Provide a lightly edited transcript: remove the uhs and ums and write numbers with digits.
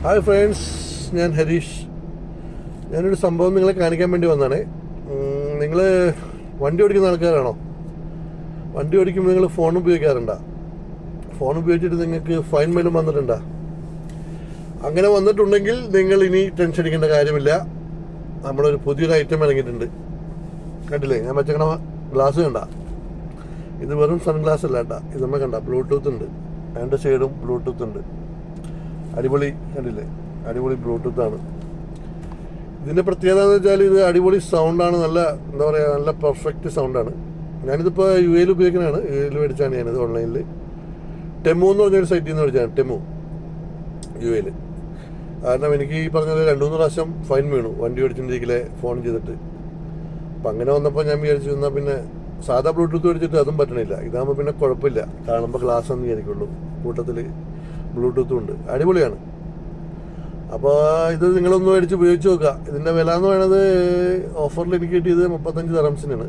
Hi friends, ഞാൻ ഹരീഷ്. ഞാനൊരു സംഭവം നിങ്ങളെ കാണിക്കാൻ വേണ്ടി വന്നതാണ്. നിങ്ങൾ വണ്ടി ഓടിക്കുന്ന ആൾക്കാരാണോ? വണ്ടി ഓടിക്കുമ്പോൾ നിങ്ങൾ ഫോൺ ഉപയോഗിക്കാറുണ്ടോ? ഫോൺ ഉപയോഗിച്ചിട്ട് നിങ്ങൾക്ക് ഫൈൻ മേലും വന്നിട്ടുണ്ടോ? അങ്ങനെ വന്നിട്ടുണ്ടെങ്കിൽ നിങ്ങൾ ഇനി ടെൻഷൻ അടിക്കേണ്ട കാര്യമില്ല. നമ്മളൊരു പുതിയൊരു ഐറ്റം ഇറങ്ങിയിട്ടുണ്ട്. കണ്ടില്ലേ, ഞാൻ വെച്ചേക്കണ ഗ്ലാസ് കണ്ട? ഇത് വെറും സൺ ഗ്ലാസ് അല്ല കേട്ടാ. ഇത് നമ്മൾ കണ്ട ബ്ലൂടൂത്ത് ഉണ്ട്, രണ്ട് സൈഡും ബ്ലൂടൂത്ത് ഉണ്ട്. അടിപൊളി, കണ്ടില്ലേ? അടിപൊളി ബ്ലൂടൂത്താണ്. ഇതിൻ്റെ പ്രത്യേകത എന്ന് വെച്ചാൽ ഇത് അടിപൊളി സൗണ്ടാണ്. നല്ല എന്താ പറയുക, നല്ല പെർഫെക്റ്റ് സൗണ്ടാണ്. ഞാനിതിപ്പോൾ UAE ഉപയോഗിക്കുന്നതാണ്. UAE മേടിച്ചാണ് ഞാനിത് ഓൺലൈനിൽ. ടെമു എന്ന് പറഞ്ഞൊരു സൈറ്റിൽ നിന്ന് മേടിച്ചാണ്. Temu UAE. കാരണം എനിക്ക് ഈ പറഞ്ഞത് 2-3 പ്രാവശ്യം ഫൈൻ വീണു വണ്ടി ഓടിച്ചിട്ടിരിക്കലെ ഫോൺ ചെയ്തിട്ട്. അപ്പം അങ്ങനെ വന്നപ്പോൾ ഞാൻ വിചാരിച്ചു എന്നാൽ പിന്നെ സാധാ ബ്ലൂടൂത്ത് മേടിച്ചിട്ട് അതും പറ്റണില്ല. ഇതാകുമ്പോൾ പിന്നെ കുഴപ്പമില്ല, കാണുമ്പോൾ ഗ്ലാസ് ഒന്നും വിചാരിക്കുള്ളൂ. കൂട്ടത്തിൽ ബ്ലൂടൂത്തും ഉണ്ട്. അടിപൊളിയാണ്. അപ്പോൾ ഇത് നിങ്ങളൊന്ന് മേടിച്ച് ഉപയോഗിച്ച് നോക്കുക. ഇതിൻ്റെ വില എന്ന് പറയുന്നത് ഓഫറിൽ എനിക്ക് കിട്ടിയത് 35 ദിർഹംസിനാണ്.